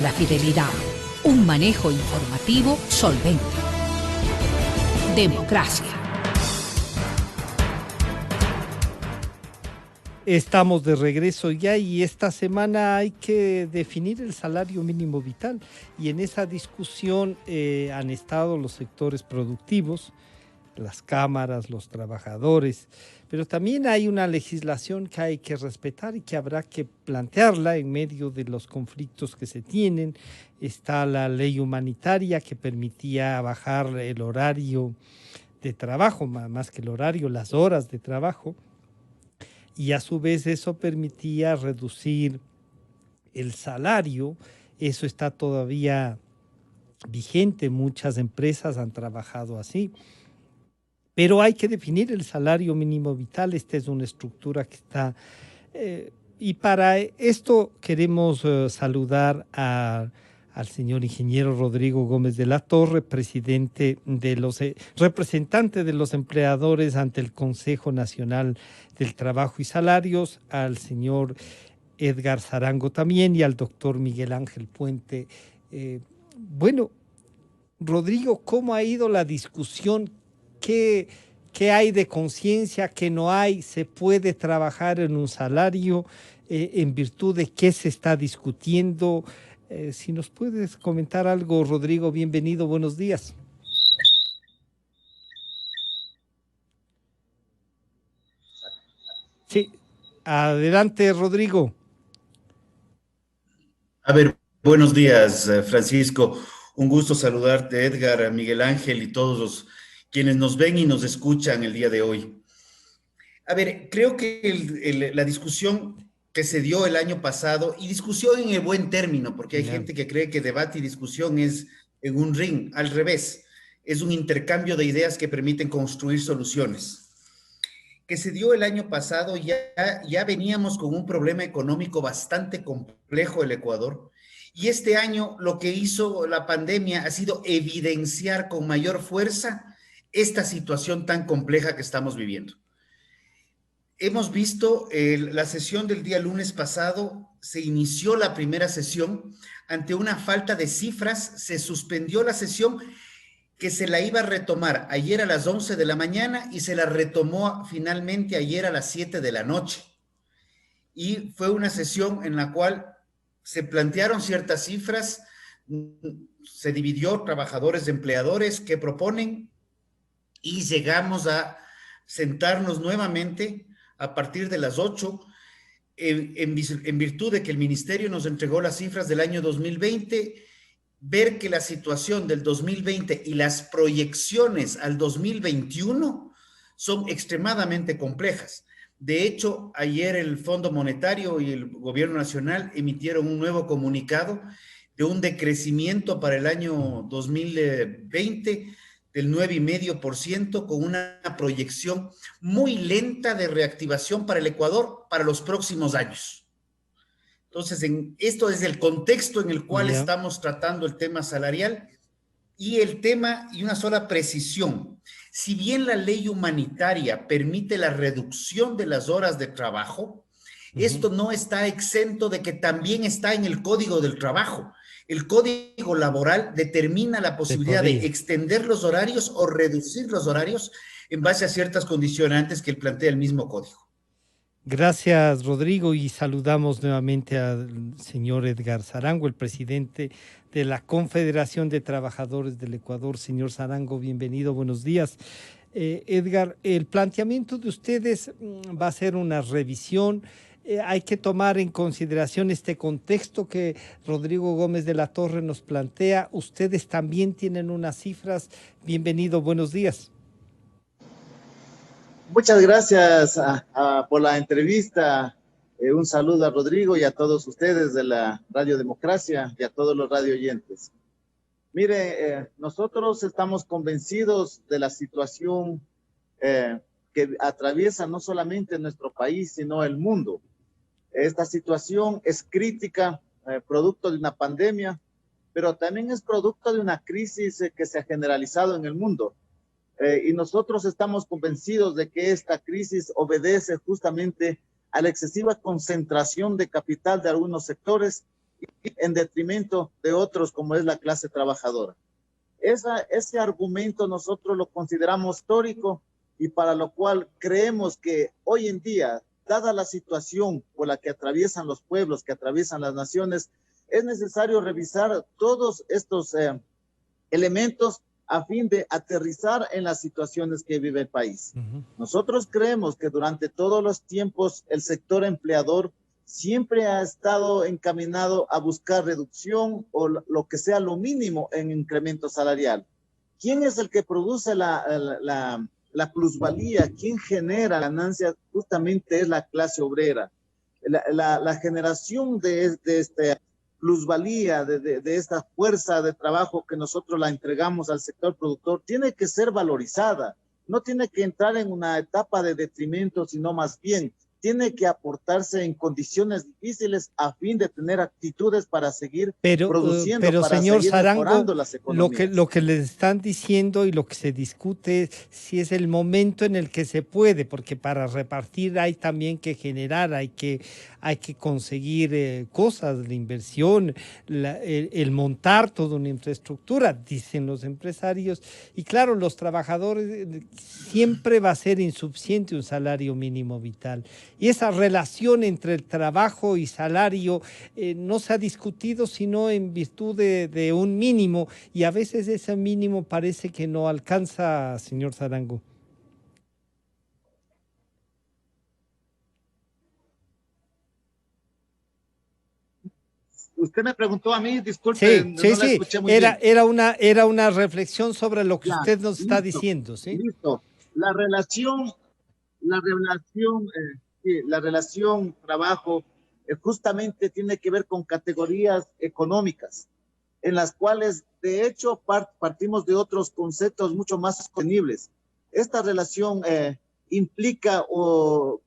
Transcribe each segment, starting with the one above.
La fidelidad, un manejo informativo solvente. Democracia. Estamos de regreso ya y esta semana hay que definir el salario mínimo vital y en esa discusión han estado los sectores productivos, las cámaras, los trabajadores, pero también hay una legislación que hay que respetar y que habrá que plantearla en medio de los conflictos que se tienen. Está la ley humanitaria que permitía bajar el horario de trabajo, más que el horario, las horas de trabajo, y a su vez eso permitía reducir el salario. Eso está todavía vigente, muchas empresas han trabajado así. Pero hay que definir el salario mínimo vital. Esta es una estructura que está... y para esto queremos saludar al señor ingeniero Rodrigo Gómez de la Torre, presidente de representante de los empleadores ante el Consejo Nacional del Trabajo y Salarios, al señor Edgar Zarango también y al doctor Miguel Ángel Puente. Bueno, Rodrigo, ¿cómo ha ido la discusión? ¿Qué hay de conciencia? ¿Qué no hay? ¿Se puede trabajar en un salario? ¿En virtud de qué se está discutiendo? Si nos puedes comentar algo, Rodrigo, bienvenido, buenos días. Sí, adelante, Rodrigo. A ver, buenos días, Francisco. Un gusto saludarte, Edgar, a Miguel Ángel y todos los quienes nos ven y nos escuchan el día de hoy. A ver, creo que la discusión que se dio el año pasado, y discusión en el buen término, porque hay Ya. gente que cree que debate y discusión es en un ring, al revés, es un intercambio de ideas que permiten construir soluciones. Que se dio el año pasado, ya veníamos con un problema económico bastante complejo el Ecuador, y este año lo que hizo la pandemia ha sido evidenciar con mayor fuerza esta situación tan compleja que estamos viviendo. Hemos visto la sesión del día lunes pasado, se inició la primera sesión, ante una falta de cifras, se suspendió la sesión que se la iba a retomar ayer a las 11 de la mañana y se la retomó finalmente ayer a las 7 de la noche. Y fue una sesión en la cual se plantearon ciertas cifras, se dividió trabajadores de empleadores que proponen y llegamos a sentarnos nuevamente a partir de las 8 en virtud de que el ministerio nos entregó las cifras del año 2020, ver que la situación del 2020 y las proyecciones al 2021 son extremadamente complejas. De hecho, ayer el Fondo Monetario y el Gobierno Nacional emitieron un nuevo comunicado de un decrecimiento para el año 2020 del 9,5%, con una proyección muy lenta de reactivación para el Ecuador para los próximos años. Entonces, esto es el contexto en el cual estamos tratando el tema salarial y el tema, y una sola precisión. Si bien la ley humanitaria permite la reducción de las horas de trabajo, esto no está exento de que también está en el Código del Trabajo. El Código Laboral determina la posibilidad de extender los horarios o reducir los horarios en base a ciertas condicionantes que plantea el mismo Código. Gracias, Rodrigo, y saludamos nuevamente al señor Edgar Zarango, el presidente de la Confederación de Trabajadores del Ecuador. Señor Zarango, bienvenido, buenos días. Edgar, el planteamiento de ustedes va a ser una revisión. Hay que tomar en consideración este contexto que Rodrigo Gómez de la Torre nos plantea. Ustedes también tienen unas cifras. Bienvenido, buenos días. Muchas gracias por la entrevista. Un saludo a Rodrigo y a todos ustedes de la Radio Democracia y a todos los radio oyentes. Mire, nosotros estamos convencidos de la situación que atraviesa no solamente nuestro país, sino el mundo. Esta situación es crítica, producto de una pandemia, pero también es producto de una crisis que se ha generalizado en el mundo. Y nosotros estamos convencidos de que esta crisis obedece justamente a la excesiva concentración de capital de algunos sectores en detrimento de otros como es la clase trabajadora. Ese argumento nosotros lo consideramos histórico y para lo cual creemos que hoy en día, dada la situación por la que atraviesan los pueblos, que atraviesan las naciones, es necesario revisar todos estos elementos a fin de aterrizar en las situaciones que vive el país. Nosotros creemos que durante todos los tiempos el sector empleador siempre ha estado encaminado a buscar reducción o lo que sea lo mínimo en incremento salarial. ¿Quién es el que produce la plusvalía? ¿Quién genera ganancias? Justamente es la clase obrera. La generación de esta plusvalía, de esta fuerza de trabajo que nosotros la entregamos al sector productor, tiene que ser valorizada. No tiene que entrar en una etapa de detrimento, sino más bien tiene que aportarse en condiciones difíciles a fin de tener actitudes para seguir produciendo, pero para señor seguir Sarango, mejorando las economías. lo que les están diciendo y lo que se discute es si es el momento en el que se puede, porque para repartir hay también que generar, hay que conseguir cosas, la inversión, el montar toda una infraestructura, dicen los empresarios, y claro, los trabajadores siempre va a ser insuficiente un salario mínimo vital. Y esa relación entre el trabajo y salario no se ha discutido sino en virtud de un mínimo, y a veces ese mínimo parece que no alcanza, señor Sarango. Usted me preguntó a mí, disculpe, sí, no sí, la escuché muy bien. bien. Era una reflexión sobre lo que usted nos está diciendo, ¿sí? Listo. La relación trabajo justamente tiene que ver con categorías económicas, en las cuales de hecho partimos de otros conceptos mucho más sostenibles. Esta relación implica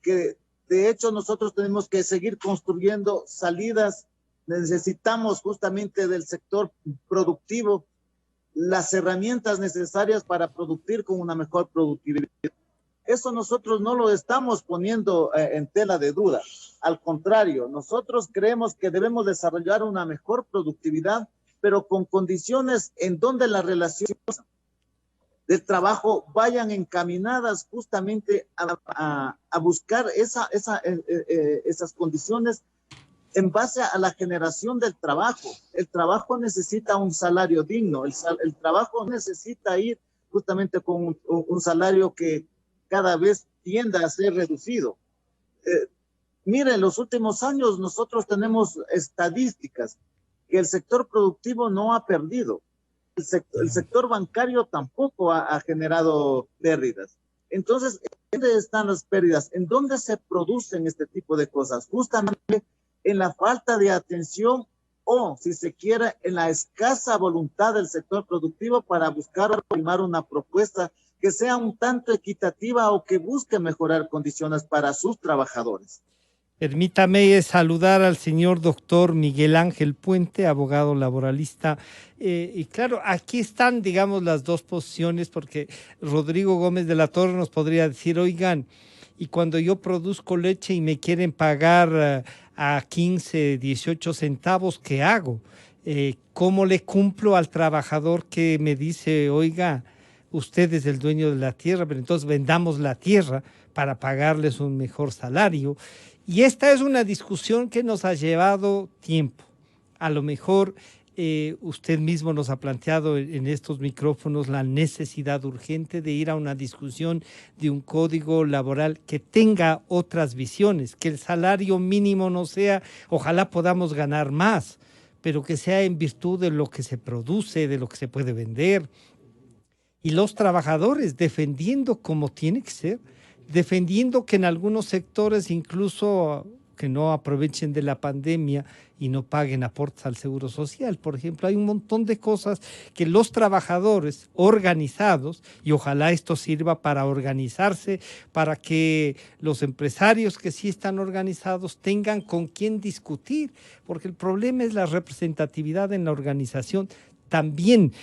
que de hecho nosotros tenemos que seguir construyendo salidas. Necesitamos justamente del sector productivo las herramientas necesarias para producir con una mejor productividad. Eso nosotros no lo estamos poniendo en tela de duda. Al contrario, nosotros creemos que debemos desarrollar una mejor productividad, pero con condiciones en donde las relaciones del trabajo vayan encaminadas justamente a buscar esas condiciones en base a la generación del trabajo. El trabajo necesita un salario digno, el trabajo necesita ir justamente con un salario que cada vez tienda a ser reducido. Miren, en los últimos años nosotros tenemos estadísticas que el sector productivo no ha perdido. El sector bancario tampoco ha generado pérdidas. Entonces, ¿dónde están las pérdidas? ¿En dónde se producen este tipo de cosas? Justamente en la falta de atención o, si se quiere, en la escasa voluntad del sector productivo para buscar primar una propuesta que sea un tanto equitativa o que busque mejorar condiciones para sus trabajadores. Permítame saludar al señor doctor Miguel Ángel Puente, abogado laboralista. Y claro, aquí están, digamos, las dos posiciones, porque Rodrigo Gómez de la Torre nos podría decir, oigan, y cuando yo produzco leche y me quieren pagar a 15, 18 centavos, ¿qué hago? ¿Cómo le cumplo al trabajador que me dice, oiga, usted es el dueño de la tierra, pero entonces vendamos la tierra para pagarles un mejor salario? Y esta es una discusión que nos ha llevado tiempo. A lo mejor usted mismo nos ha planteado en estos micrófonos la necesidad urgente de ir a una discusión de un código laboral que tenga otras visiones, que el salario mínimo no sea, ojalá podamos ganar más, pero que sea en virtud de lo que se produce, de lo que se puede vender. Y los trabajadores defendiendo como tiene que ser, defendiendo que en algunos sectores incluso que no aprovechen de la pandemia y no paguen aportes al Seguro Social. Por ejemplo, hay un montón de cosas que los trabajadores organizados, y ojalá esto sirva para organizarse, para que los empresarios que sí están organizados tengan con quién discutir, porque el problema es la representatividad en la organización. También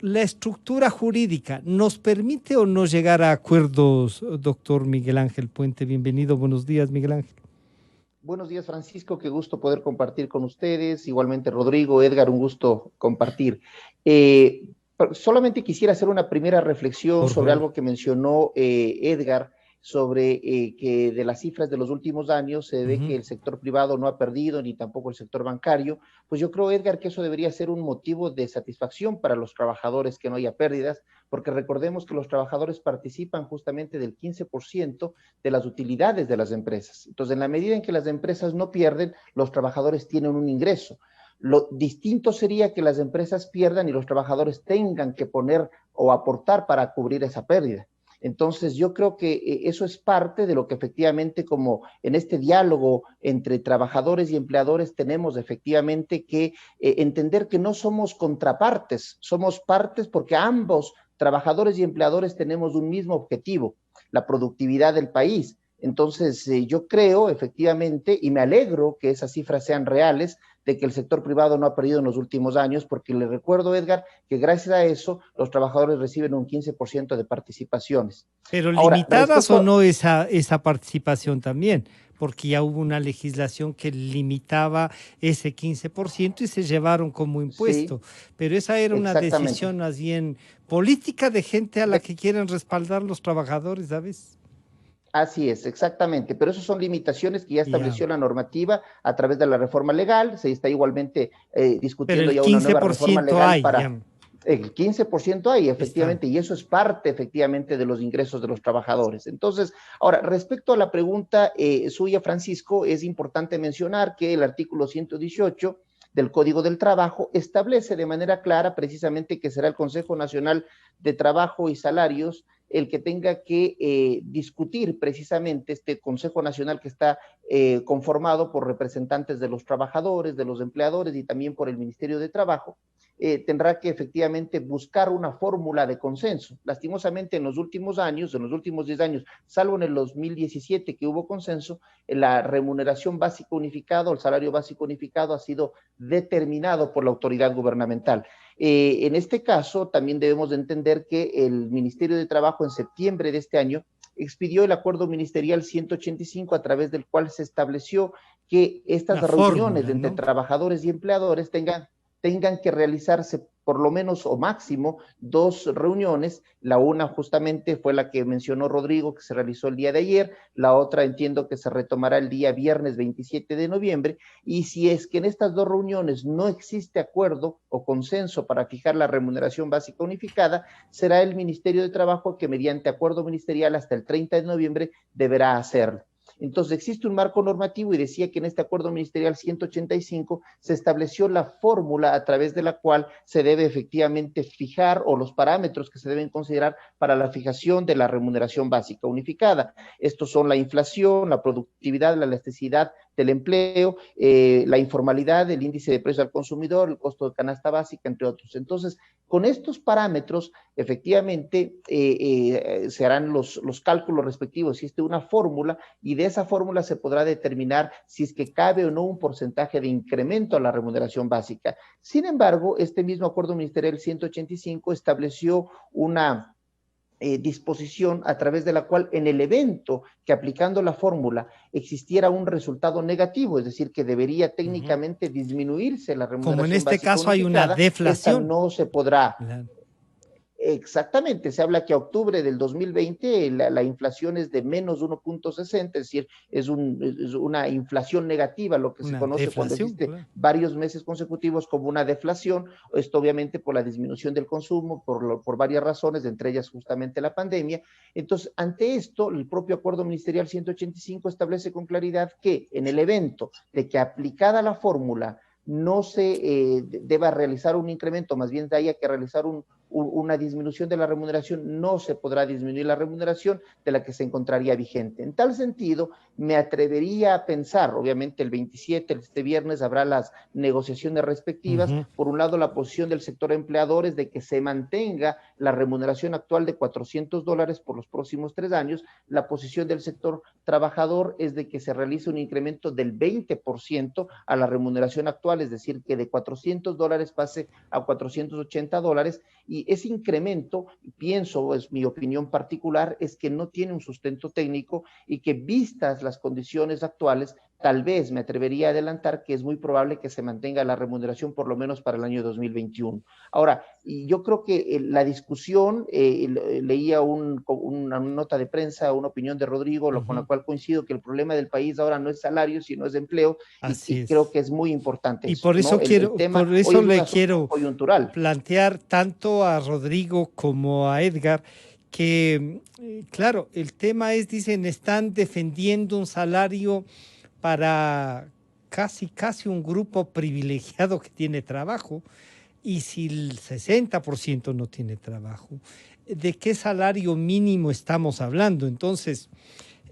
la estructura jurídica nos permite o no llegar a acuerdos, doctor Miguel Ángel Puente. Bienvenido, buenos días, Miguel Ángel. Buenos días, Francisco, qué gusto poder compartir con ustedes. Igualmente, Rodrigo, Edgar, un gusto compartir. Solamente quisiera hacer una primera reflexión sobre algo que mencionó Edgar, sobre que de las cifras de los últimos años se ve que el sector privado no ha perdido, ni tampoco el sector bancario. Pues yo creo, Edgar, que eso debería ser un motivo de satisfacción para los trabajadores, que no haya pérdidas, porque recordemos que los trabajadores participan justamente del 15% de las utilidades de las empresas. Entonces, en la medida en que las empresas no pierden, los trabajadores tienen un ingreso. Lo distinto sería que las empresas pierdan y los trabajadores tengan que poner o aportar para cubrir esa pérdida. Entonces, yo creo que eso es parte de lo que efectivamente, como en este diálogo entre trabajadores y empleadores, tenemos efectivamente que entender que no somos contrapartes, somos partes porque ambos, trabajadores y empleadores, tenemos un mismo objetivo, la productividad del país. Entonces, yo creo efectivamente, y me alegro que esas cifras sean reales, de que el sector privado no ha perdido en los últimos años, porque le recuerdo, Edgar, que gracias a eso los trabajadores reciben un 15% de participaciones. Pero ahora, limitadas o no esa participación también, porque ya hubo una legislación que limitaba ese 15% y se llevaron como impuesto. Sí, pero esa era una decisión más bien política de gente a la que quieren respaldar los trabajadores, ¿sabes? Así es, exactamente, pero esas son limitaciones que ya estableció la normativa a través de la reforma legal, se está igualmente discutiendo ya una nueva reforma legal para... El 15% hay, efectivamente, y eso es parte, efectivamente, de los ingresos de los trabajadores. Entonces, ahora, respecto a la pregunta suya, Francisco, es importante mencionar que el artículo 118 del Código del Trabajo establece de manera clara precisamente que será el Consejo Nacional de Trabajo y Salarios el que tenga que discutir precisamente este Consejo Nacional que está conformado por representantes de los trabajadores, de los empleadores y también por el Ministerio de Trabajo, tendrá que efectivamente buscar una fórmula de consenso. Lastimosamente en los últimos años, en los últimos 10 años, salvo en el 2017 que hubo consenso, la remuneración básica unificada o el salario básico unificado ha sido determinado por la autoridad gubernamental. En este caso, también debemos de entender que el Ministerio de Trabajo en septiembre de este año expidió el acuerdo ministerial 185 a través del cual se estableció que estas reuniones entre trabajadores y empleadores tengan que realizarse por lo menos o máximo 2 reuniones. La una justamente fue la que mencionó Rodrigo, que se realizó el día de ayer, la otra entiendo que se retomará el día viernes 27 de noviembre, y si es que en estas 2 reuniones no existe acuerdo o consenso para fijar la remuneración básica unificada, será el Ministerio de Trabajo que mediante acuerdo ministerial hasta el 30 de noviembre deberá hacerlo. Entonces existe un marco normativo y decía que en este acuerdo ministerial 185 se estableció la fórmula a través de la cual se debe efectivamente fijar o los parámetros que se deben considerar para la fijación de la remuneración básica unificada. Estos son la inflación, la productividad, la elasticidad del empleo, la informalidad, el índice de precio al consumidor, el costo de canasta básica, entre otros. Entonces, con estos parámetros, efectivamente, se harán los cálculos respectivos. Existe una fórmula y de esa fórmula se podrá determinar si es que cabe o no un porcentaje de incremento a la remuneración básica. Sin embargo, este mismo acuerdo ministerial 185 estableció una disposición a través de la cual en el evento que aplicando la fórmula existiera un resultado negativo, es decir, que debería técnicamente disminuirse la remuneración como en este básica caso hay una deflación, esta no se podrá. Exactamente, se habla que a octubre del 2020 la inflación es de menos 1.60, es decir, es una inflación negativa, lo que se conoce cuando existe varios meses consecutivos como una deflación. Esto obviamente por la disminución del consumo, por varias razones, entre ellas justamente la pandemia. Entonces, ante esto, el propio acuerdo ministerial 185 establece con claridad que en el evento de que aplicada la fórmula no se deba realizar un incremento, más bien haya que realizar una disminución de la remuneración, no se podrá disminuir la remuneración de la que se encontraría vigente. En tal sentido, me atrevería a pensar, obviamente el 27, este viernes, habrá las negociaciones respectivas. Por un lado, la posición del sector empleador es de que se mantenga la remuneración actual de $400 por los próximos 3 años. La posición del sector trabajador es de que se realice un incremento del 20% a la remuneración actual, es decir, que de $400 pase a $480, y ese incremento, pienso, es mi opinión particular, es que no tiene un sustento técnico y que vistas las condiciones actuales tal vez me atrevería a adelantar que es muy probable que se mantenga la remuneración por lo menos para el año 2021. Ahora, yo creo que la discusión, leía una nota de prensa, una opinión de Rodrigo, con la cual coincido, que el problema del país ahora no es salario, sino es empleo, y creo que es muy importante y eso, por eso, ¿no? por eso le quiero coyuntural. plantear tanto a Rodrigo como a Edgar que, claro, el tema es, dicen, están defendiendo un salario para casi un grupo privilegiado que tiene trabajo, y si el 60% no tiene trabajo, ¿de qué salario mínimo estamos hablando? Entonces,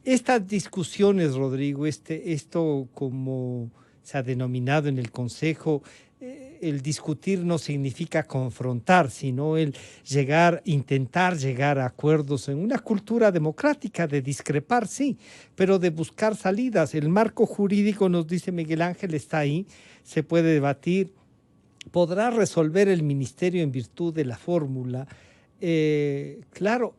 estas discusiones, Rodrigo, esto como se ha denominado en el Consejo, el discutir no significa confrontar, sino el intentar llegar a acuerdos en una cultura democrática de discrepar, sí, pero de buscar salidas. El marco jurídico, nos dice Miguel Ángel, está ahí, se puede debatir, podrá resolver el ministerio en virtud de la fórmula. Claro,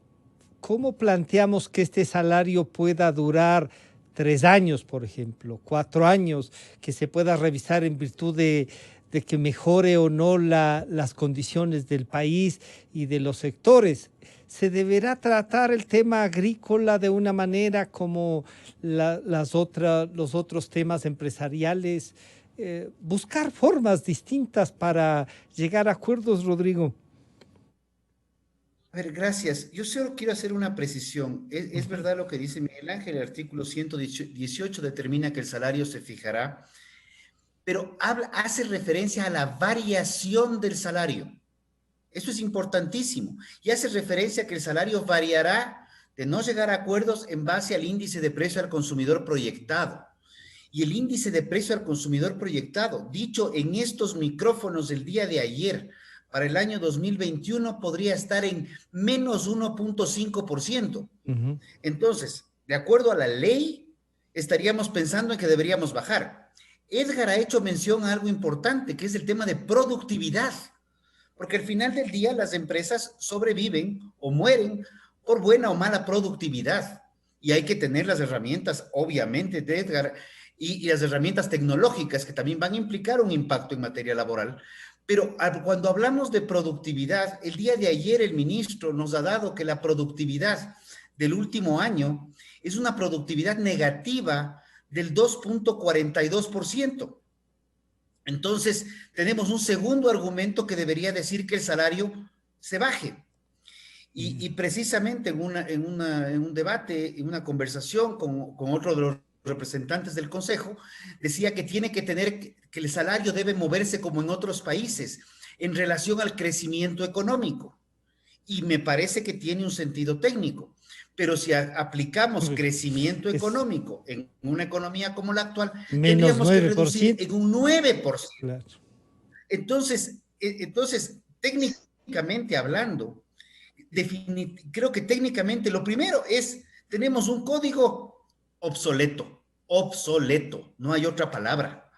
¿cómo planteamos que este salario pueda durar 3 años, por ejemplo, 4 años, que se pueda revisar en virtud de que mejore o no las condiciones del país y de los sectores? ¿Se deberá tratar el tema agrícola de una manera como los otros temas empresariales? Buscar formas distintas para llegar a acuerdos, Rodrigo. A ver, gracias. Yo solo quiero hacer una precisión. Es verdad lo que dice Miguel Ángel, el artículo 118 determina que el salario se fijará, pero hace referencia a la variación del salario. Eso es importantísimo. Y hace referencia a que el salario variará de no llegar a acuerdos en base al índice de precio al consumidor proyectado. Y el índice de precio al consumidor proyectado, dicho en estos micrófonos del día de ayer, para el año 2021 podría estar en menos 1.5%. Entonces, de acuerdo a la ley, estaríamos pensando en que deberíamos bajar. Edgar ha hecho mención a algo importante, que es el tema de productividad, porque al final del día las empresas sobreviven o mueren por buena o mala productividad, y hay que tener las herramientas, obviamente, de Edgar, y las herramientas tecnológicas que también van a implicar un impacto en materia laboral. Pero cuando hablamos de productividad, el día de ayer el ministro nos ha dado que la productividad del último año es una productividad negativa del 2.42%. Entonces, tenemos un segundo argumento que debería decir que el salario se baje. Y precisamente en un debate, en una conversación con otro de los representantes del Consejo, decía que tiene que que el salario debe moverse como en otros países en relación al crecimiento económico. Y me parece que tiene un sentido técnico. Pero si aplicamos crecimiento económico en una economía como la actual, tendríamos que reducir en un 9%. Claro. Entonces, técnicamente hablando, creo que técnicamente lo primero es, tenemos un código obsoleto, no hay otra palabra.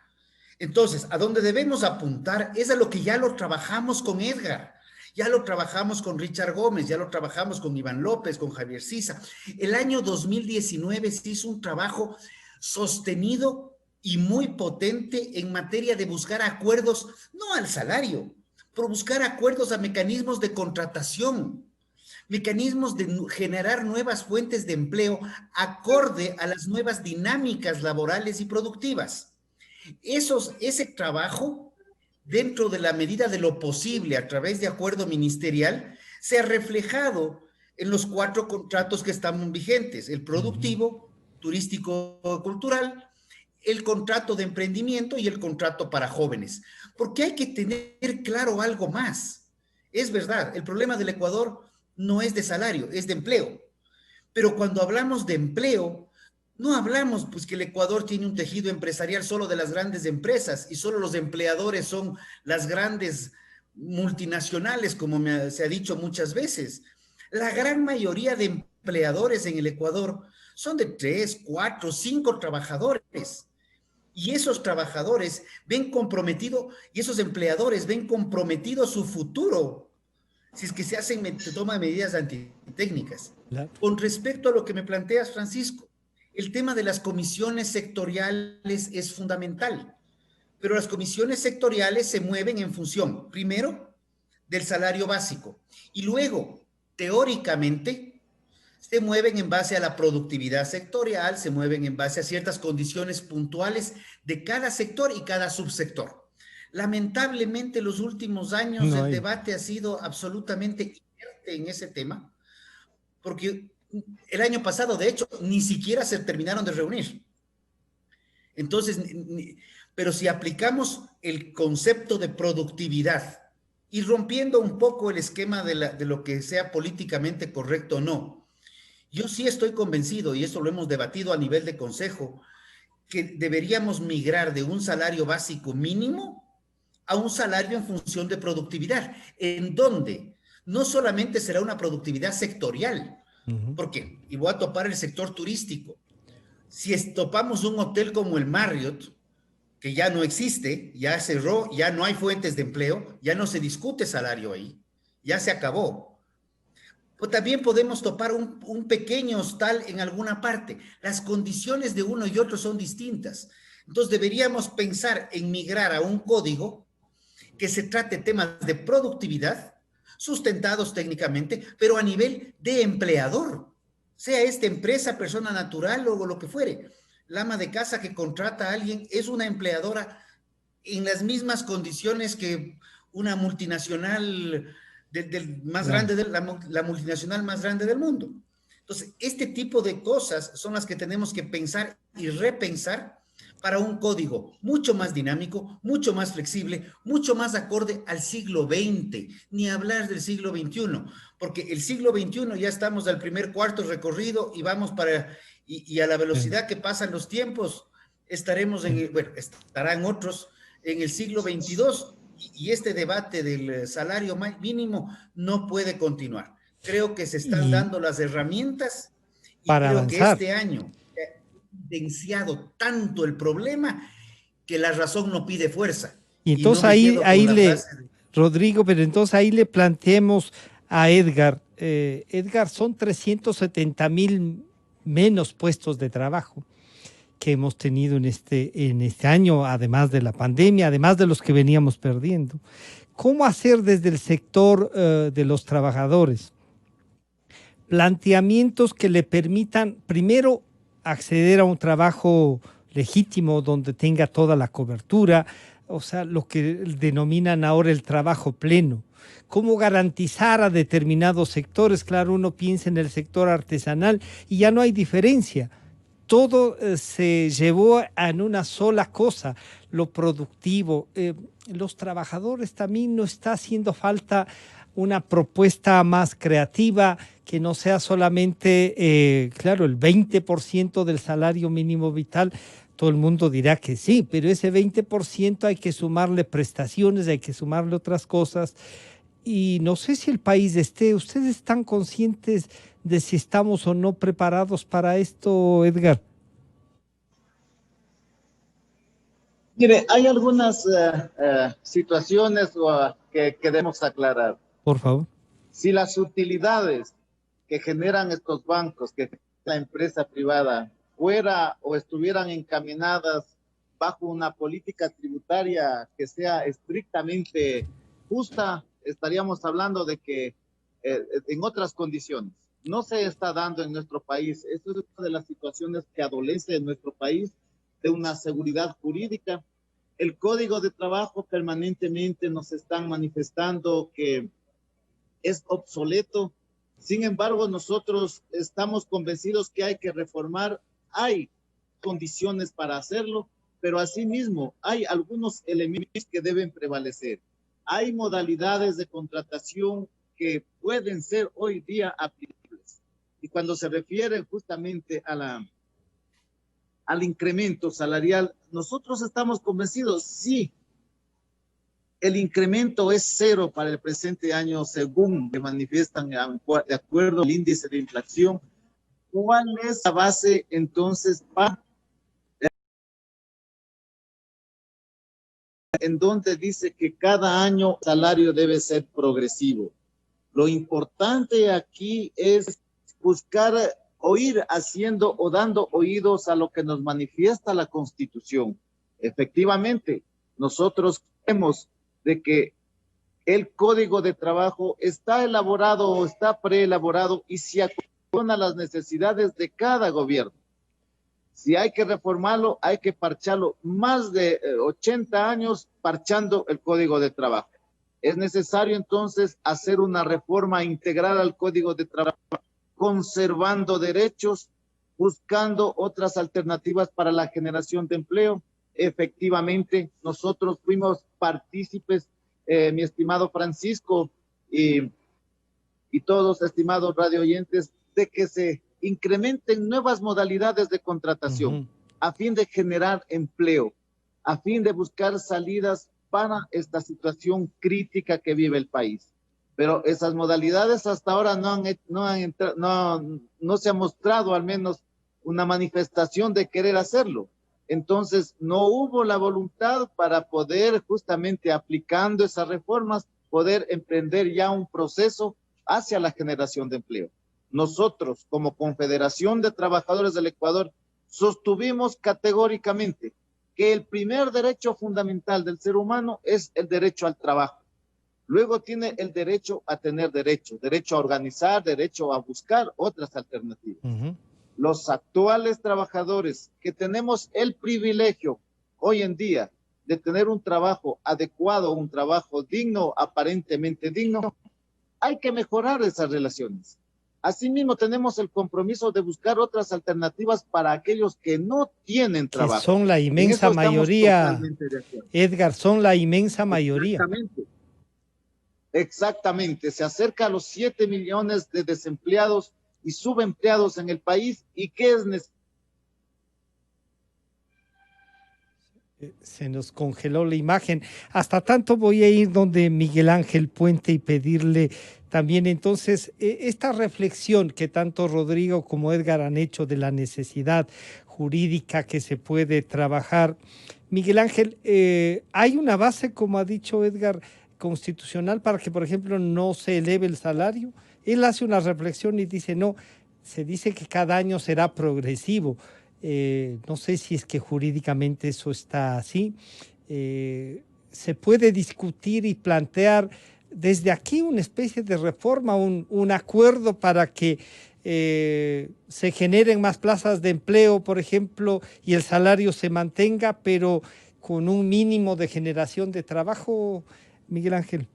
Entonces, a donde debemos apuntar es a lo que ya lo trabajamos con Edgar, ya lo trabajamos con Richard Gómez, ya lo trabajamos con Iván López, con Javier Sisa. El año 2019 se hizo un trabajo sostenido y muy potente en materia de buscar acuerdos, no al salario, pero buscar acuerdos a mecanismos de contratación, mecanismos de generar nuevas fuentes de empleo acorde a las nuevas dinámicas laborales y productivas. Ese trabajo, dentro de la medida de lo posible, a través de acuerdo ministerial, se ha reflejado en los 4 contratos que están vigentes: el productivo, turístico, cultural, el contrato de emprendimiento y el contrato para jóvenes. Porque hay que tener claro algo más. Es verdad, el problema del Ecuador no es de salario, es de empleo. Pero cuando hablamos de empleo, no hablamos pues que el Ecuador tiene un tejido empresarial solo de las grandes empresas y solo los empleadores son las grandes multinacionales, como se ha dicho muchas veces. La gran mayoría de empleadores en el Ecuador son de 3, 4, 5 trabajadores. Y esos trabajadores ven comprometido, y esos empleadores ven comprometido su futuro si es que se toma medidas antitécnicas. Claro. Con respecto a lo que me planteas, Francisco, el tema de las comisiones sectoriales es fundamental, pero las comisiones sectoriales se mueven en función, primero, del salario básico y luego, teóricamente, se mueven en base a la productividad sectorial, se mueven en base a ciertas condiciones puntuales de cada sector y cada subsector. Lamentablemente, los últimos años el debate ha sido absolutamente inerte en ese tema, porque el año pasado, de hecho, ni siquiera se terminaron de reunir. Entonces, pero si aplicamos el concepto de productividad y rompiendo un poco el esquema de lo que sea políticamente correcto o no, yo sí estoy convencido, y eso lo hemos debatido a nivel de consejo, que deberíamos migrar de un salario básico mínimo a un salario en función de productividad, en donde no solamente será una productividad sectorial, porque, y voy a topar el sector turístico, si topamos un hotel como el Marriott, que ya no existe, ya cerró, ya no hay fuentes de empleo, ya no se discute salario ahí, ya se acabó. Pues también podemos topar un pequeño hostal en alguna parte. Las condiciones de uno y otro son distintas. Entonces deberíamos pensar en migrar a un código que se trate temas de productividad, sustentados técnicamente, pero a nivel de empleador, sea esta empresa, persona natural o lo que fuere. La ama de casa que contrata a alguien es una empleadora en las mismas condiciones que una multinacional más grande, la multinacional más grande del mundo. Entonces, este tipo de cosas son las que tenemos que pensar y repensar para un código mucho más dinámico, mucho más flexible, mucho más acorde al siglo XX, ni hablar del siglo XXI, porque el siglo XXI ya estamos al primer cuarto recorrido y vamos para, y a la velocidad que pasan los tiempos, estaremos estarán otros en el siglo XXII, y este debate del salario mínimo no puede continuar. Creo que se están dando las herramientas y para creo avanzar. que este año evidenciado tanto el problema que la razón no pide fuerza. Y entonces Rodrigo, pero entonces ahí le planteemos a Edgar, Edgar, son 370,000 menos puestos de trabajo que hemos tenido en este año, además de la pandemia, además de los que veníamos perdiendo. ¿Cómo hacer desde el sector de los trabajadores planteamientos que le permitan, primero, acceder a un trabajo legítimo donde tenga toda la cobertura, o sea, lo que denominan ahora el trabajo pleno? ¿Cómo garantizar a determinados sectores? Claro, uno piensa en el sector artesanal y ya no hay diferencia. Todo se llevó en una sola cosa, lo productivo. Los trabajadores también no está haciendo falta una propuesta más creativa que no sea solamente, claro, el 20% del salario mínimo vital. Todo el mundo dirá que sí, pero ese 20% hay que sumarle prestaciones, hay que sumarle otras cosas. Y no sé si el país ¿ustedes están conscientes de si estamos o no preparados para esto, Edgar? Mire, hay algunas situaciones que debemos aclarar. Por favor. Si las utilidades que generan estos bancos, que la empresa privada, fuera o estuvieran encaminadas bajo una política tributaria que sea estrictamente justa, estaríamos hablando de que en otras condiciones. No se está dando en nuestro país. Esto es una de las situaciones que adolece en nuestro país de una seguridad jurídica. El Código de Trabajo permanentemente nos están manifestando que es obsoleto. Sin embargo, nosotros estamos convencidos que hay que reformar. Hay condiciones para hacerlo, pero asimismo hay algunos elementos que deben prevalecer. Hay modalidades de contratación que pueden ser hoy día aplicables. Y cuando se refiere justamente al incremento salarial, nosotros estamos convencidos, sí, el incremento es cero para el presente año, según que manifiestan de acuerdo al índice de inflación. ¿Cuál es la base entonces en donde dice que cada año el salario debe ser progresivo? Lo importante aquí es buscar o ir haciendo o dando oídos a lo que nos manifiesta la Constitución. Efectivamente, nosotros creemos de que el Código de Trabajo está elaborado o está preelaborado y se acopla a las necesidades de cada gobierno. Si hay que reformarlo, hay que parcharlo. Más de 80 años parchando el Código de Trabajo. Es necesario entonces hacer una reforma integral al Código de Trabajo, conservando derechos, buscando otras alternativas para la generación de empleo. Efectivamente, nosotros fuimos partícipes, mi estimado Francisco y todos, estimados radio oyentes, de que se incrementen nuevas modalidades de contratación a fin de generar empleo, a fin de buscar salidas para esta situación crítica que vive el país. Pero esas modalidades hasta ahora no se ha mostrado al menos una manifestación de querer hacerlo. Entonces no hubo la voluntad para poder, justamente aplicando esas reformas, poder emprender ya un proceso hacia la generación de empleo. Nosotros, como Confederación de Trabajadores del Ecuador, sostuvimos categóricamente que el primer derecho fundamental del ser humano es el derecho al trabajo. Luego tiene el derecho a tener derecho a organizar, derecho a buscar otras alternativas. Los actuales trabajadores que tenemos el privilegio hoy en día de tener un trabajo adecuado, un trabajo digno, aparentemente digno, hay que mejorar esas relaciones. Asimismo, tenemos el compromiso de buscar otras alternativas para aquellos que no tienen trabajo. Que son la inmensa mayoría, Edgar, son la inmensa mayoría. Exactamente. Se acerca a los 7 millones de desempleados y subempleados en el país. ¿Y qué es necesario? Se nos congeló la imagen. Hasta tanto voy a ir donde Miguel Ángel Puente y pedirle también entonces esta reflexión que tanto Rodrigo como Edgar han hecho de la necesidad jurídica que se puede trabajar. Miguel Ángel, ¿hay una base, como ha dicho Edgar, constitucional para que, por ejemplo, no se eleve el salario? Él hace una reflexión y dice, no, se dice que cada año será progresivo. No sé si es que jurídicamente eso está así. Se puede discutir y plantear desde aquí una especie de reforma, un acuerdo para que se generen más plazas de empleo, por ejemplo, y el salario se mantenga, pero con un mínimo de generación de trabajo, Miguel Ángel.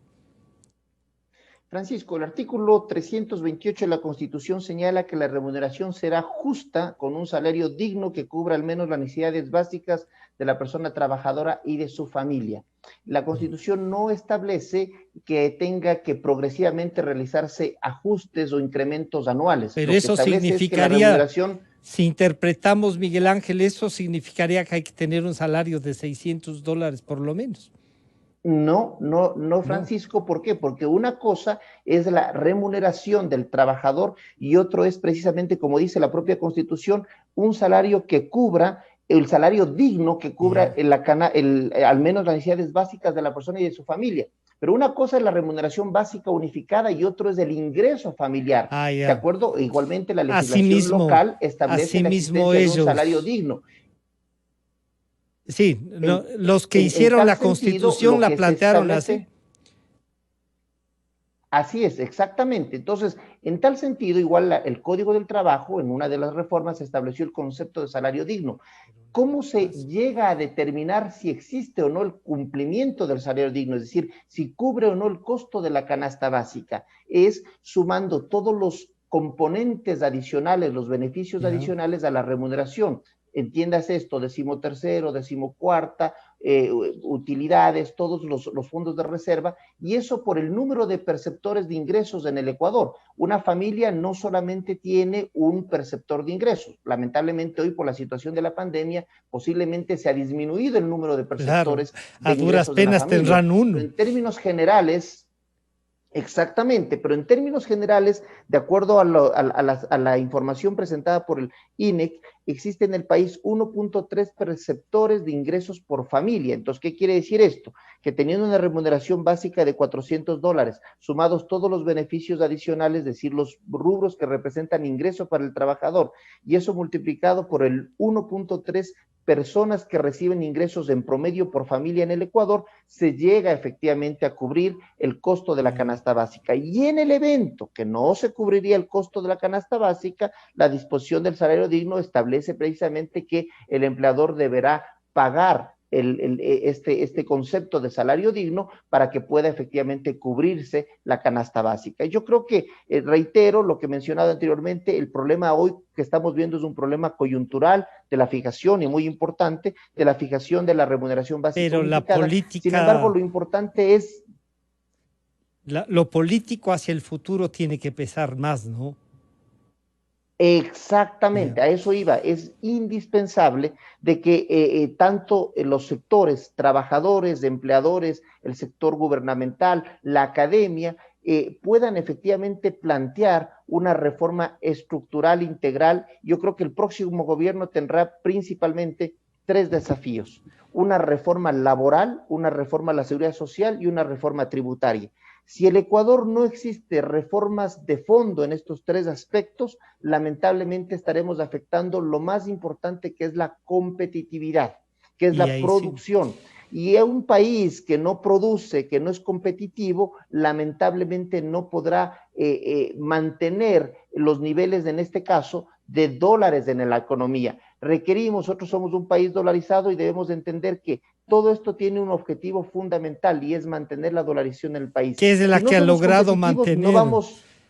Francisco, el artículo 328 de la Constitución señala que la remuneración será justa con un salario digno que cubra al menos las necesidades básicas de la persona trabajadora y de su familia. La Constitución no establece que tenga que progresivamente realizarse ajustes o incrementos anuales. Pero eso significaría, si interpretamos, Miguel Ángel, eso significaría que hay que tener un salario de $600 por lo menos. No, Francisco, ¿por qué? Porque una cosa es la remuneración del trabajador y otro es precisamente, como dice la propia Constitución, un salario que cubra, el salario digno que cubra al menos las necesidades básicas de la persona y de su familia. Pero una cosa es la remuneración básica unificada y otro es el ingreso familiar. ¿De acuerdo? Igualmente la legislación local establece la existencia de un salario digno. Sí, los que hicieron la Constitución la plantearon así. Así es, exactamente. Entonces, en tal sentido, igual el Código del Trabajo, en una de las reformas, estableció el concepto de salario digno. ¿Cómo se llega a determinar si existe o no el cumplimiento del salario digno? Es decir, si cubre o no el costo de la canasta básica. Es sumando todos los componentes adicionales, los beneficios adicionales a la remuneración. Entiendas esto, 13º, 14ª, utilidades, todos los fondos de reserva, y eso por el número de perceptores de ingresos en el Ecuador. Una familia no solamente tiene un perceptor de ingresos. Lamentablemente hoy por la situación de la pandemia posiblemente se ha disminuido el número de perceptores de ingresos. A duras penas tendrán uno. En términos generales, Exactamente, pero en términos generales, de acuerdo a la información presentada por el INEC, existe en el país 1.3 perceptores de ingresos por familia. Entonces, ¿qué quiere decir esto? Que teniendo una remuneración básica de $400, sumados todos los beneficios adicionales, es decir, los rubros que representan ingreso para el trabajador, y eso multiplicado por el 1.3 personas que reciben ingresos en promedio por familia en el Ecuador, se llega efectivamente a cubrir el costo de la canasta básica. Y en el evento que no se cubriría el costo de la canasta básica, la disposición del salario digno establece precisamente que el empleador deberá pagar este concepto de salario digno para que pueda efectivamente cubrirse la canasta básica. Yo creo que, reitero lo que he mencionado anteriormente, el problema hoy que estamos viendo es un problema coyuntural de la fijación, y muy importante, de la fijación de la remuneración básica. Pero unificada. La política... Sin embargo, lo importante es... Lo político hacia el futuro tiene que pesar más, ¿no? Exactamente, a eso iba. Es indispensable de que tanto los sectores, trabajadores, empleadores, el sector gubernamental, la academia, puedan efectivamente plantear una reforma estructural integral. Yo creo que el próximo gobierno tendrá principalmente 3 desafíos: una reforma laboral, una reforma a la seguridad social y una reforma tributaria. Si el Ecuador no existe reformas de fondo en estos 3 aspectos, lamentablemente estaremos afectando lo más importante, que es la competitividad, que es la producción. Sí. Y un país que no produce, que no es competitivo, lamentablemente no podrá mantener los niveles, en este caso, de dólares en la economía. Nosotros somos un país dolarizado y debemos entender que todo esto tiene un objetivo fundamental, y es mantener la dolarización en el país. Que es la que ha logrado mantener,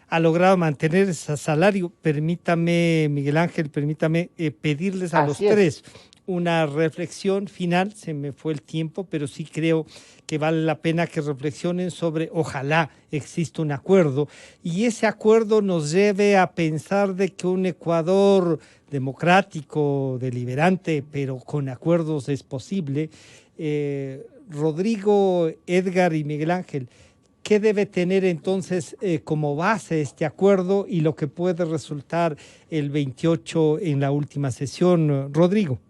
ha logrado mantener ese salario. Permítame, Miguel Ángel, pedirles a los 3 una reflexión final. Se me fue el tiempo, pero sí creo que vale la pena que reflexionen sobre, ojalá exista un acuerdo, y ese acuerdo nos lleve a pensar de que un Ecuador democrático, deliberante, pero con acuerdos es posible. Rodrigo, Edgar y Miguel Ángel, ¿qué debe tener entonces como base este acuerdo y lo que puede resultar el 28 en la última sesión? Rodrigo.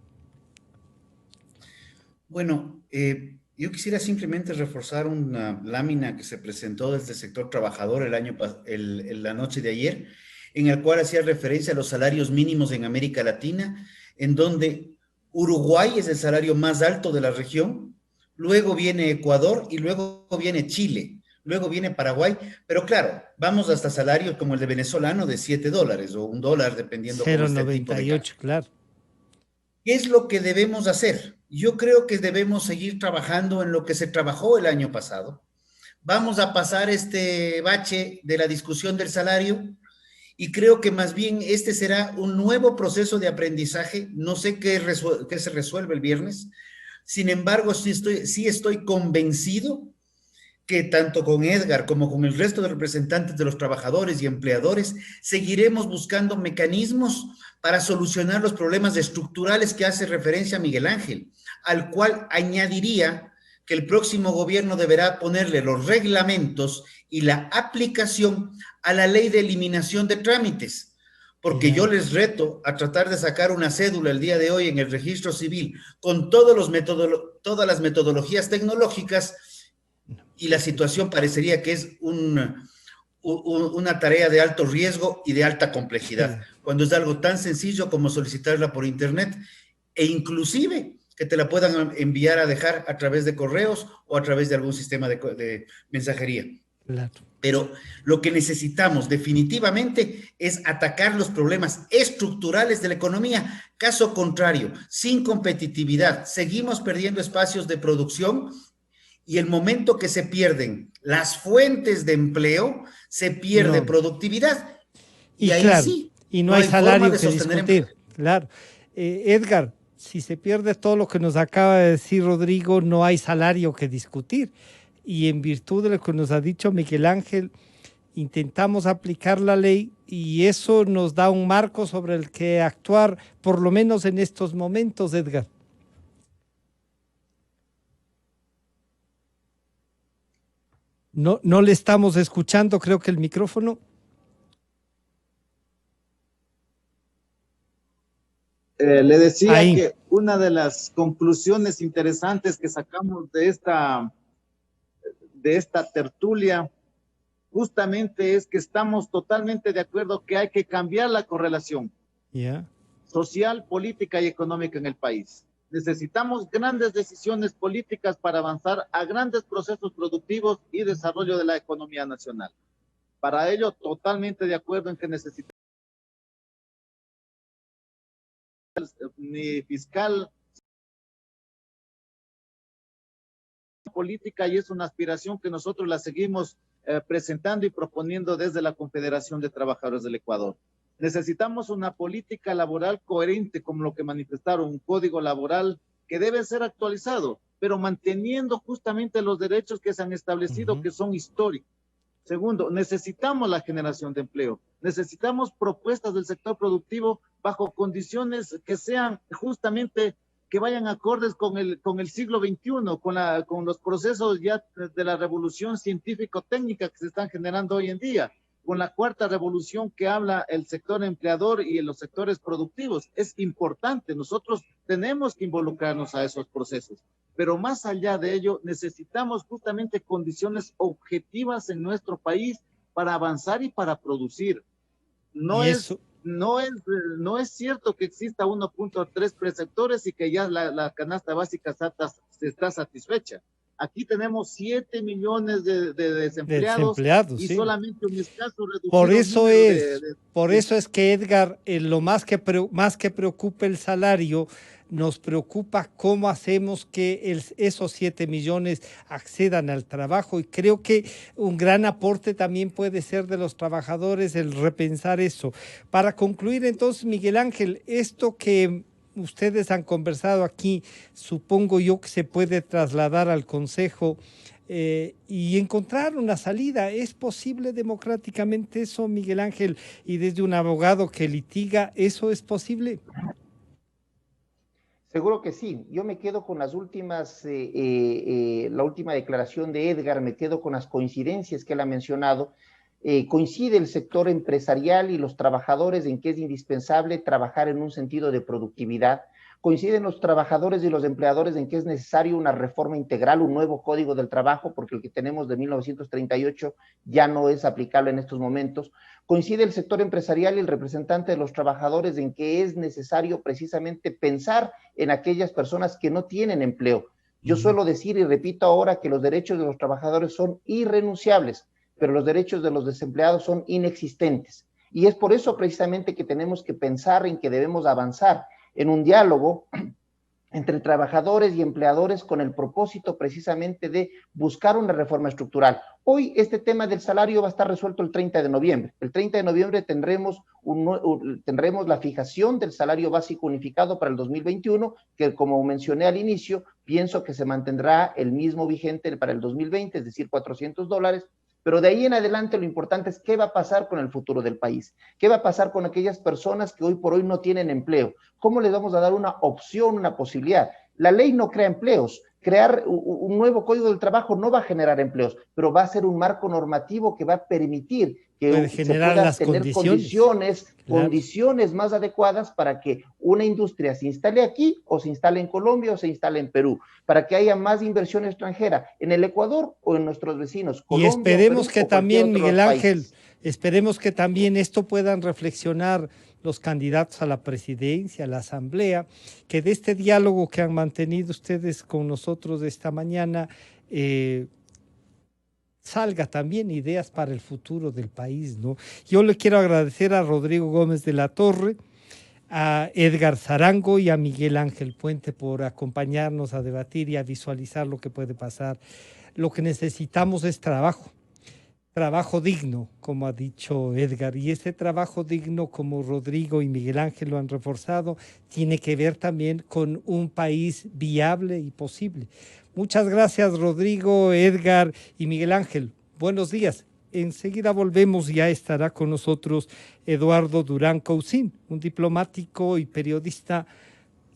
Bueno, yo quisiera simplemente reforzar una lámina que se presentó desde el sector trabajador la noche de ayer, en el cual hacía referencia a los salarios mínimos en América Latina, en donde Uruguay es el salario más alto de la región, luego viene Ecuador y luego viene Chile, luego viene Paraguay, pero claro, vamos hasta salarios como el de venezolano de $7 o $1, dependiendo cómo esté el tipo de cambio. Claro. ¿Qué es lo que debemos hacer? Yo creo que debemos seguir trabajando en lo que se trabajó el año pasado. Vamos a pasar este bache de la discusión del salario, y creo que más bien este será un nuevo proceso de aprendizaje. No sé qué se resuelve el viernes. Sin embargo, sí estoy convencido que tanto con Edgar como con el resto de representantes de los trabajadores y empleadores seguiremos buscando mecanismos para solucionar los problemas estructurales que hace referencia Miguel Ángel, al cual añadiría que el próximo gobierno deberá ponerle los reglamentos y la aplicación a la ley de eliminación de trámites, porque yo les reto a tratar de sacar una cédula el día de hoy en el registro civil con todas las metodologías tecnológicas, y la situación parecería que es una tarea de alto riesgo y de alta complejidad, cuando es algo tan sencillo como solicitarla por internet, e inclusive que te la puedan enviar a dejar a través de correos o a través de algún sistema de mensajería. Claro. Pero lo que necesitamos definitivamente es atacar los problemas estructurales de la economía. Caso contrario, sin competitividad, seguimos perdiendo espacios de producción, y el momento que se pierden las fuentes de empleo, se pierde productividad. Y ahí claro, sí, y no hay salario que discutir. Claro. Edgar, si se pierde todo lo que nos acaba de decir Rodrigo, no hay salario que discutir. Y en virtud de lo que nos ha dicho Miguel Ángel, intentamos aplicar la ley, y eso nos da un marco sobre el que actuar, por lo menos en estos momentos, Edgar. No le estamos escuchando, creo que el micrófono. Le decía ahí que una de las conclusiones interesantes que sacamos de esta tertulia justamente es que estamos totalmente de acuerdo que hay que cambiar la correlación social, política y económica en el país. Necesitamos grandes decisiones políticas para avanzar a grandes procesos productivos y desarrollo de la economía nacional. Para ello, totalmente de acuerdo en que necesitamos ni fiscal política, y es una aspiración que nosotros la seguimos presentando y proponiendo desde la Confederación de Trabajadores del Ecuador. Necesitamos una política laboral coherente, como lo que manifestaron, un código laboral que debe ser actualizado, pero manteniendo justamente los derechos que se han establecido, que son históricos. Segundo, necesitamos la generación de empleo, necesitamos propuestas del sector productivo bajo condiciones que sean justamente, que vayan acordes con el siglo XXI, con los procesos ya de la revolución científico-técnica que se están generando hoy en día, con la cuarta revolución que habla el sector empleador y en los sectores productivos. Es importante, nosotros tenemos que involucrarnos a esos procesos, pero más allá de ello, necesitamos justamente condiciones objetivas en nuestro país para avanzar y para producir. No es cierto que exista 1.3 preceptores y que ya la canasta básica está satisfecha. Aquí tenemos 7 millones de desempleados y sí, solamente un escaso reducido. Por eso es que, Edgar, lo más que preocupa el salario, nos preocupa cómo hacemos que esos 7 millones accedan al trabajo, y creo que un gran aporte también puede ser de los trabajadores el repensar eso. Para concluir entonces, Miguel Ángel, esto que ustedes han conversado aquí, supongo yo que se puede trasladar al Consejo y encontrar una salida. ¿Es posible democráticamente eso, Miguel Ángel? Y desde un abogado que litiga, ¿eso es posible? Seguro que sí. Yo me quedo con las últimas, la última declaración de Edgar, me quedo con las coincidencias que él ha mencionado. Coincide el sector empresarial y los trabajadores en que es indispensable trabajar en un sentido de productividad. Coinciden los trabajadores y los empleadores en que es necesario una reforma integral, un nuevo código del trabajo, porque el que tenemos de 1938 ya no es aplicable en estos momentos. Coincide el sector empresarial y el representante de los trabajadores en que es necesario precisamente pensar en aquellas personas que no tienen empleo. Yo suelo decir y repito ahora que los derechos de los trabajadores son irrenunciables, pero los derechos de los desempleados son inexistentes. Y es por eso precisamente que tenemos que pensar en que debemos avanzar en un diálogo entre trabajadores y empleadores con el propósito precisamente de buscar una reforma estructural. Hoy este tema del salario va a estar resuelto el 30 de noviembre. El 30 de noviembre tendremos la fijación del salario básico unificado para el 2021, que como mencioné al inicio, pienso que se mantendrá el mismo vigente para el 2020, es decir, $400. Pero de ahí en adelante lo importante es qué va a pasar con el futuro del país, qué va a pasar con aquellas personas que hoy por hoy no tienen empleo, cómo les vamos a dar una opción, una posibilidad. La ley no crea empleos, crear un nuevo código del trabajo no va a generar empleos, pero va a ser un marco normativo que va a permitir que se puedan tener condiciones más adecuadas para que una industria se instale aquí o se instale en Colombia o se instale en Perú, para que haya más inversión extranjera en el Ecuador o en nuestros vecinos. Colombia, y esperemos Perú, que también, Miguel Ángel, esperemos que también esto puedan reflexionar los candidatos a la presidencia, a la asamblea, que de este diálogo que han mantenido ustedes con nosotros esta mañana, salga también ideas para el futuro del país, ¿no? Yo le quiero agradecer a Rodrigo Gómez de la Torre, a Edgar Zarango y a Miguel Ángel Puente por acompañarnos a debatir y a visualizar lo que puede pasar. Lo que necesitamos es trabajo digno, como ha dicho Edgar, y ese trabajo digno, como Rodrigo y Miguel Ángel lo han reforzado, tiene que ver también con un país viable y posible. Muchas gracias, Rodrigo, Edgar y Miguel Ángel. Buenos días. Enseguida volvemos, ya estará con nosotros Eduardo Durán Cousin, un diplomático y periodista,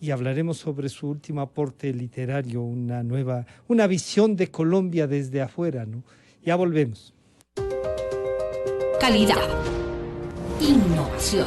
y hablaremos sobre su último aporte literario, una visión de Colombia desde afuera, ¿no? Ya volvemos. Calidad. Innovación.